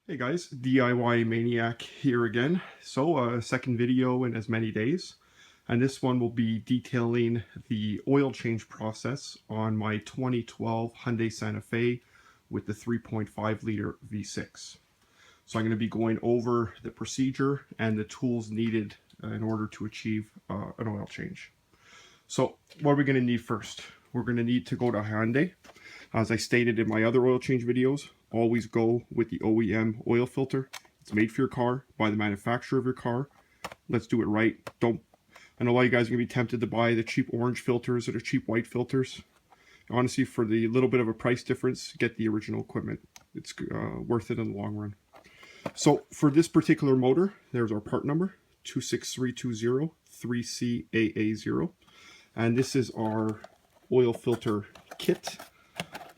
Hey guys, DIY Maniac here again. So second video in as many days. And this one will be detailing the oil change process on my 2012 Hyundai Santa Fe with the 3.5 liter V6. So I'm going to be going over the procedure and the tools needed in order to achieve an oil change. So what are we going to need first? We're going to need to go to Hyundai. As I stated in my other oil change videos, always go with the OEM oil filter. It's made for your car, by the manufacturer of your car. Let's do it right. I know a lot of you guys are going to be tempted to buy the cheap orange filters or the cheap white filters. Honestly, for the little bit of a price difference, get the original equipment. It's worth it in the long run. So for this particular motor, there's our part number, 26320 3CAA0. And this is our oil filter kit.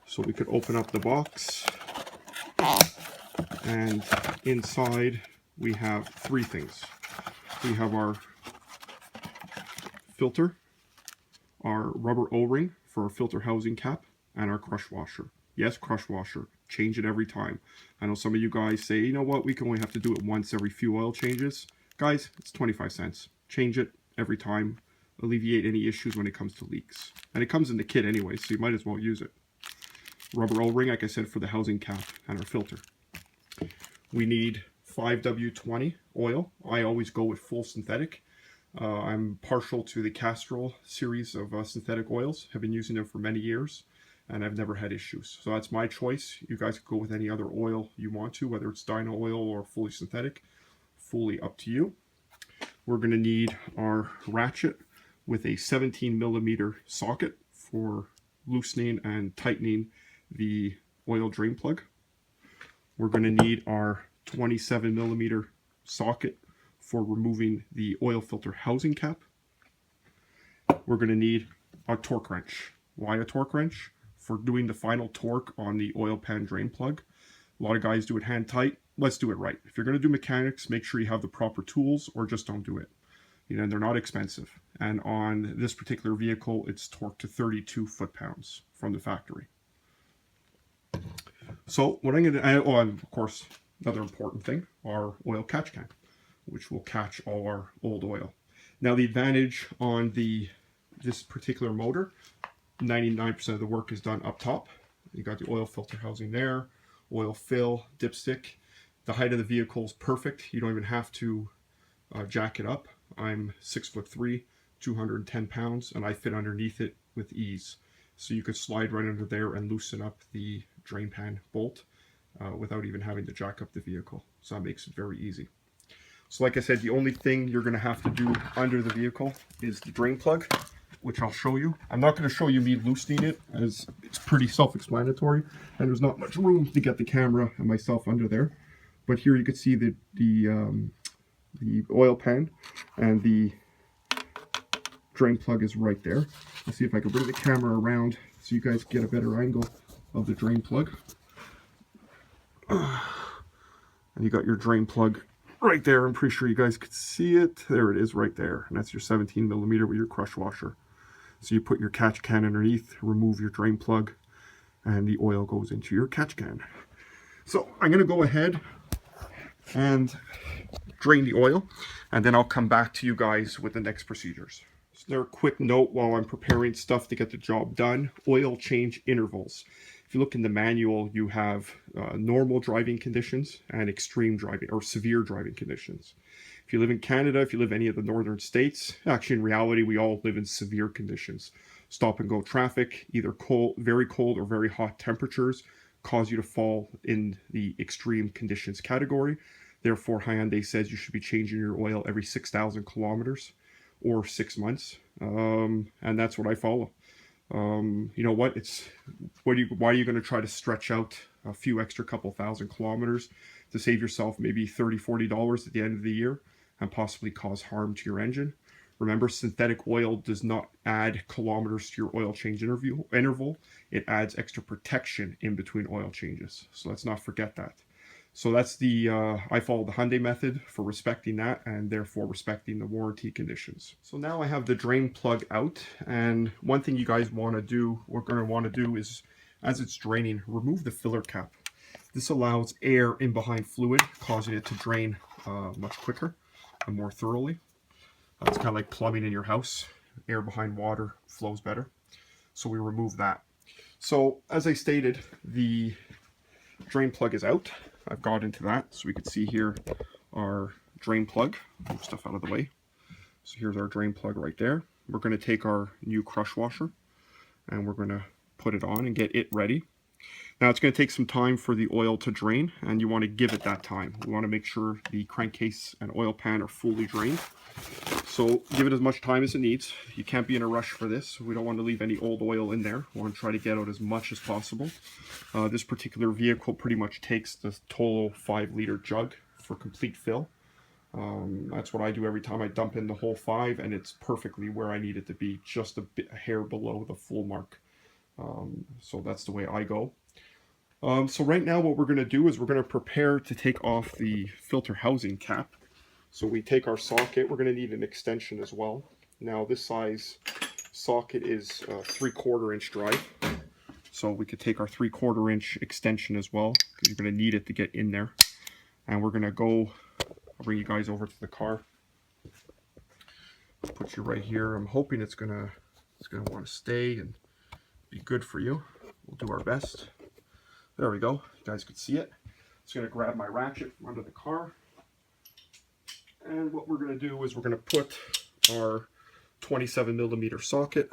So we could open up the box, and inside we have three things. We have our filter, our rubber O-ring for our filter housing cap, and our crush washer. Yes, crush washer. Change it every time. I know some of you guys say, you know what, we can only have to do it once every few oil changes. Guys, it's 25 cents. Change it every time. Alleviate any issues when it comes to leaks. And it comes in the kit anyway, so you might as well use it. Rubber O-ring, like I said, for the housing cap and our filter. We need 5W20 oil. I always go with full synthetic. I'm partial to the Castrol series of synthetic oils. Have been using them for many years, and I've never had issues. So that's my choice. You guys can go with any other oil you want to, whether it's dyno oil or fully synthetic. Fully up to you. We're going to need our ratchet with a 17mm socket for loosening and tightening the oil drain plug. We're going to need our 27mm socket for removing the oil filter housing cap. We're going to need a torque wrench. Why a torque wrench? For doing the final torque on the oil pan drain plug. A lot of guys do it hand tight. Let's do it right. If you're going to do mechanics, make sure you have the proper tools, or just don't do it. You know, they're not expensive. And on this particular vehicle, it's torqued to 32 foot-pounds from the factory. So what I'm going to, oh, and of course, another important thing, our oil catch can, which will catch all our old oil. Now the advantage on this particular motor, 99% of the work is done up top. You got the oil filter housing there, oil fill, dipstick. The height of the vehicle is perfect. You don't even have to jack it up. I'm 6'3", 210 pounds, and I fit underneath it with ease. So you could slide right under there and loosen up the drain pan bolt without even having to jack up the vehicle. So that makes it very easy. So like I said, the only thing you're going to have to do under the vehicle is the drain plug, which I'll show you. I'm not going to show you me loosening it, as it's pretty self-explanatory, and there's not much room to get the camera and myself under there. But here you can see the oil pan, and the drain plug is right there. Let's see if I can bring the camera around so you guys get a better angle of the drain plug. And you got your drain plug right there. I'm pretty sure you guys could see it. There it is right there. And that's your 17mm with your crush washer. So you put your catch can underneath, remove your drain plug, and the oil goes into your catch can. So I'm going to go ahead and drain the oil, and then I'll come back to you guys with the next procedures. So there, a quick note while I'm preparing stuff to get the job done: oil change intervals. If you look in the manual, you have normal driving conditions and extreme driving or severe driving conditions. If you live in Canada, if you live in any of the northern states, actually in reality we all live in severe conditions. Stop and go traffic, either very cold or very hot temperatures cause you to fall in the extreme conditions category. Therefore, Hyundai says you should be changing your oil every 6,000 kilometers or 6 months, and that's what I follow. You know what? Why are you going to try to stretch out a few extra couple thousand kilometers to save yourself maybe $30, $40 at the end of the year and possibly cause harm to your engine? Remember, synthetic oil does not add kilometers to your oil change interval. It adds extra protection in between oil changes. So let's not forget that. So that's I follow the Hyundai method for respecting that, and therefore respecting the warranty conditions. So now I have the drain plug out, and one thing you guys want to do, is, as it's draining, remove the filler cap. This allows air in behind fluid, causing it to drain much quicker and more thoroughly. It's kind of like plumbing in your house. Air behind water flows better. So we remove that. So as I stated, the drain plug is out. I've got into that. So we can see here our drain plug. Move stuff out of the way. So here's our drain plug right there. We're going to take our new crush washer and we're going to put it on and get it ready. Now it's going to take some time for the oil to drain, and you want to give it that time. We want to make sure the crankcase and oil pan are fully drained. So give it as much time as it needs. You can't be in a rush for this. We don't want to leave any old oil in there. We want to try to get out as much as possible. This particular vehicle pretty much takes the total 5-liter jug for complete fill. That's what I do every time I dump in the whole 5, and it's perfectly where I need it to be, just a hair below the full mark. So that's the way I go. So right now what we're going to do is we're going to prepare to take off the filter housing cap. So we take our socket. We're going to need an extension as well. Now this size socket is 3/4 inch drive. So we could take our 3/4 inch extension as well, because you're going to need it to get in there. And we're going to go, I'll bring you guys over to the car. Put you right here. I'm hoping it's going to want to stay and be good for you. We'll do our best. There we go. You guys can see it. Just going to grab my ratchet from under the car. And what we're going to do is we're going to put our 27mm socket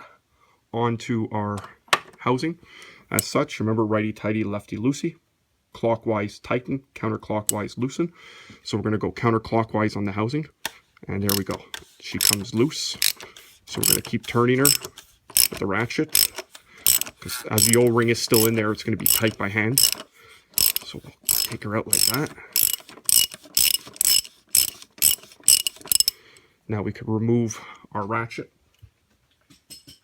onto our housing. As such, remember, righty tighty, lefty loosey. Clockwise tighten, counterclockwise loosen. So we're going to go counterclockwise on the housing. And there we go. She comes loose. So we're going to keep turning her with the ratchet. Because as the O-ring is still in there, it's going to be tight by hand. So we'll take her out like that. Now we can remove our ratchet.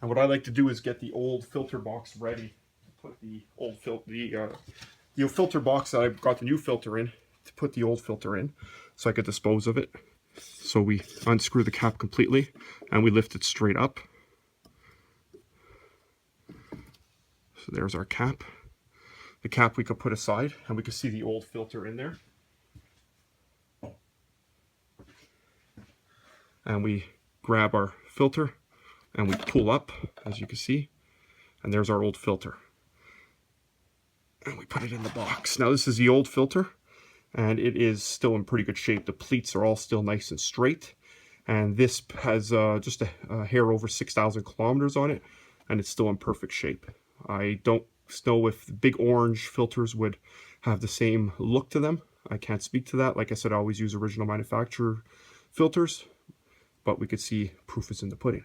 And what I like to do is get the old filter box ready. Put the old filter box that I've got the new filter in, to put the old filter in, so I could dispose of it. So we unscrew the cap completely and we lift it straight up. So there's our cap. The cap we could put aside, and we can see the old filter in there. And we grab our filter and we pull up, as you can see, and there's our old filter. And we put it in the box. Now this is the old filter, and it is still in pretty good shape. The pleats are all still nice and straight, and this has just a hair over 6,000 kilometers on it, and it's still in perfect shape. I don't know if big orange filters would have the same look to them. I can't speak to that. Like I said, I always use original manufacturer filters, but we could see proof is in the pudding.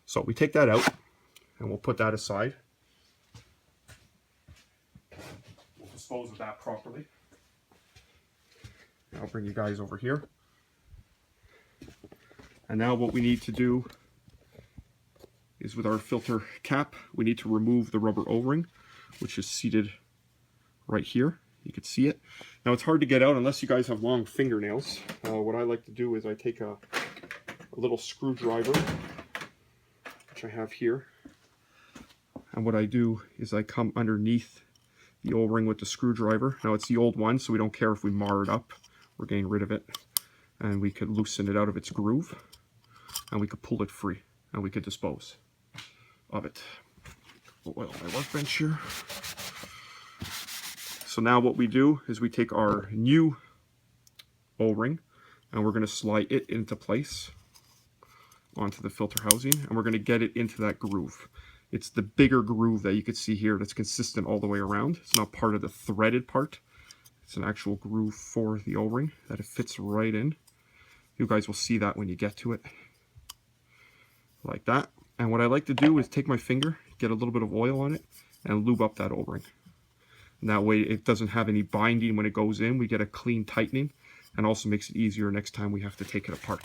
So we take that out and we'll put that aside. We'll dispose of that properly. I'll bring you guys over here. And now what we need to do is, with our filter cap, we need to remove the rubber O-ring, which is seated right here. You can see it. Now it's hard to get out unless you guys have long fingernails. What I like to do is I take a little screwdriver, which I have here. And what I do is I come underneath the O-ring with the screwdriver. Now it's the old one, so we don't care if we mar it up. We're getting rid of it. And we could loosen it out of its groove. And we could pull it free. And we could dispose of it. Oil my workbench here. So now what we do is we take our new O-ring and we're going to slide it into place onto the filter housing, and we're going to get it into that groove. It's the bigger groove that you can see here that's consistent all the way around. It's not part of the threaded part. It's an actual groove for the O-ring that it fits right in. You guys will see that when you get to it. Like that. And what I like to do is take my finger, get a little bit of oil on it, and lube up that O-ring. And that way it doesn't have any binding when it goes in. We get a clean tightening, and also makes it easier next time we have to take it apart.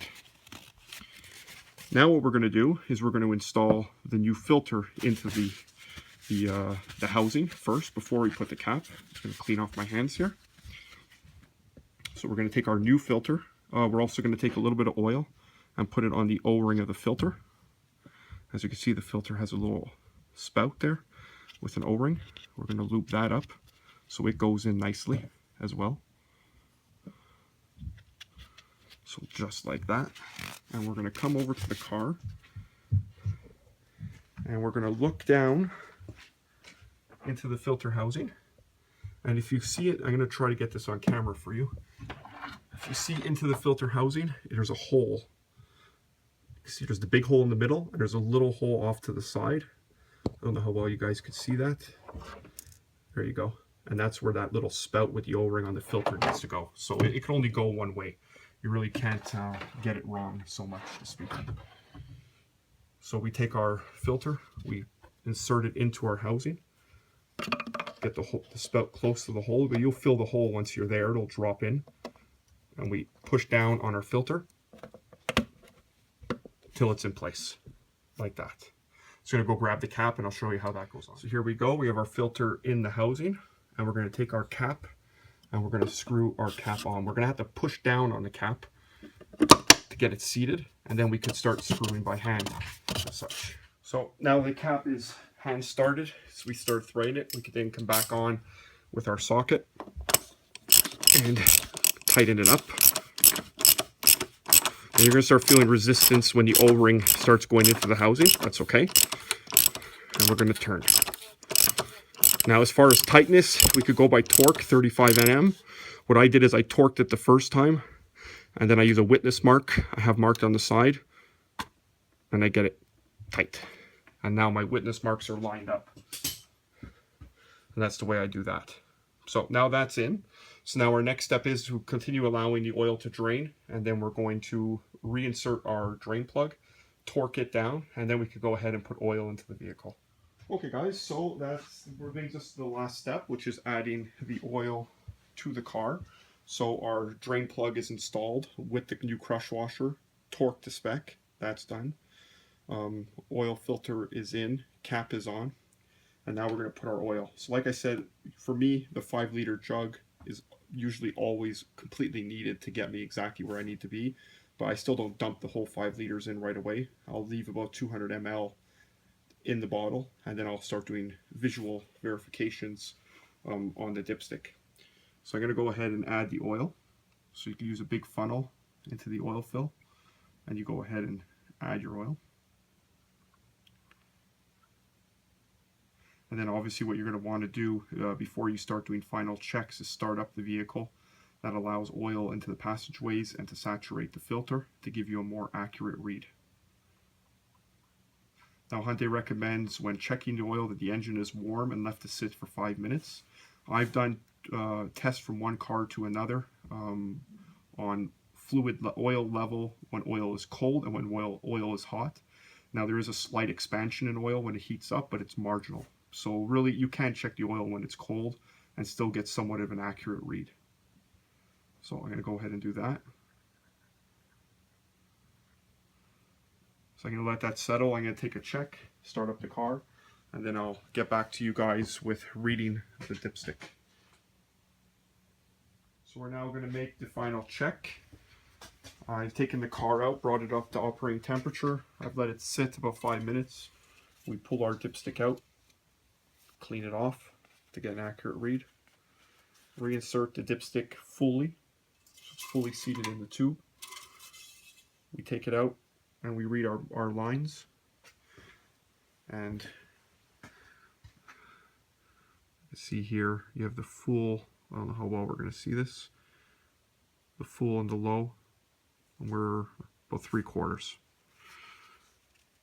Now what we're going to do is we're going to install the new filter into the housing first before we put the cap. I'm just going to clean off my hands here. So we're going to take our new filter. We're also going to take a little bit of oil and put it on the O-ring of the filter. As you can see, the filter has a little spout there with an O-ring. We're going to loop that up so it goes in nicely as well. So just like that. And we're going to come over to the car and we're going to look down into the filter housing. And if you see it, I'm going to try to get this on camera for you. If you see into the filter housing, there's a hole. You see there's the big hole in the middle, and there's a little hole off to the side. I don't know how well you guys could see that. There you go. And that's where that little spout with the O-ring on the filter needs to go. So it can only go one way. You really can't get it wrong so much to speak. So we take our filter, we insert it into our housing, get the spout close to the hole, but you'll fill the hole once you're there, it'll drop in. And we push down on our filter till it's in place, like that. So I'm gonna go grab the cap and I'll show you how that goes on. So here we go, we have our filter in the housing, and we're gonna take our cap and we're gonna screw our cap on. We're gonna have to push down on the cap to get it seated, and then we can start screwing by hand as such. So now the cap is hand started, so we start threading it. We can then come back on with our socket and tighten it up. And you're going to start feeling resistance when the O-ring starts going into the housing. That's okay. And we're going to turn. Now, as far as tightness, we could go by torque, 35 Nm. What I did is I torqued it the first time, and then I use a witness mark I have marked on the side, and I get it tight. And now my witness marks are lined up. And that's the way I do that. So now that's in. So now our next step is to continue allowing the oil to drain, and then we're going to reinsert our drain plug, torque it down, and then we could go ahead and put oil into the vehicle. Okay guys, so that brings us to the last step, which is adding the oil to the car. So our drain plug is installed with the new crush washer, torqued to spec, that's done. Oil filter is in, cap is on, and now we're going to put our oil. So like I said, for me, the 5-liter jug is usually always completely needed to get me exactly where I need to be, but I still don't dump the whole 5 liters in right away. I'll leave about 200 ml in the bottle, and then I'll start doing visual verifications on the dipstick. So I'm going to go ahead and add the oil. So you can use a big funnel into the oil fill, and you go ahead and add your oil. And then obviously what you're going to want to do before you start doing final checks is start up the vehicle. That allows oil into the passageways and to saturate the filter to give you a more accurate read. Now Hyundai recommends when checking the oil that the engine is warm and left to sit for 5 minutes. I've done tests from one car to another on fluid oil level when oil is cold and when oil is hot. Now there is a slight expansion in oil when it heats up, but it's marginal. So really you can check the oil when it's cold and still get somewhat of an accurate read. So I'm going to go ahead and do that. So I'm going to let that settle. I'm going to take a check, start up the car, and then I'll get back to you guys with reading the dipstick. So we're now going to make the final check. I've taken the car out, brought it up to operating temperature. I've let it sit about 5 minutes. We pull our dipstick out, clean it off to get an accurate read. Reinsert the dipstick fully, so it's fully seated in the tube. We take it out and we read our lines. And see here, you have the full, I don't know how well we're going to see this, the full and the low, and we're about 3/4.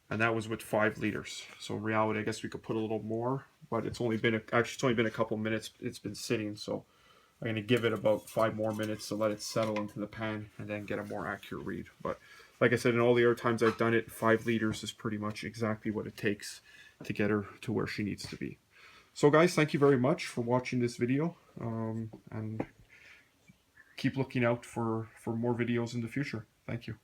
And that was with 5 liters. So in reality, I guess we could put a little more, but it's only been a couple minutes. It's been sitting, so I'm going to give it about 5 more minutes to let it settle into the pan and then get a more accurate read. But like I said, in all the other times I've done it, 5 liters is pretty much exactly what it takes to get her to where she needs to be. So guys, thank you very much for watching this video, and keep looking out for more videos in the future. Thank you.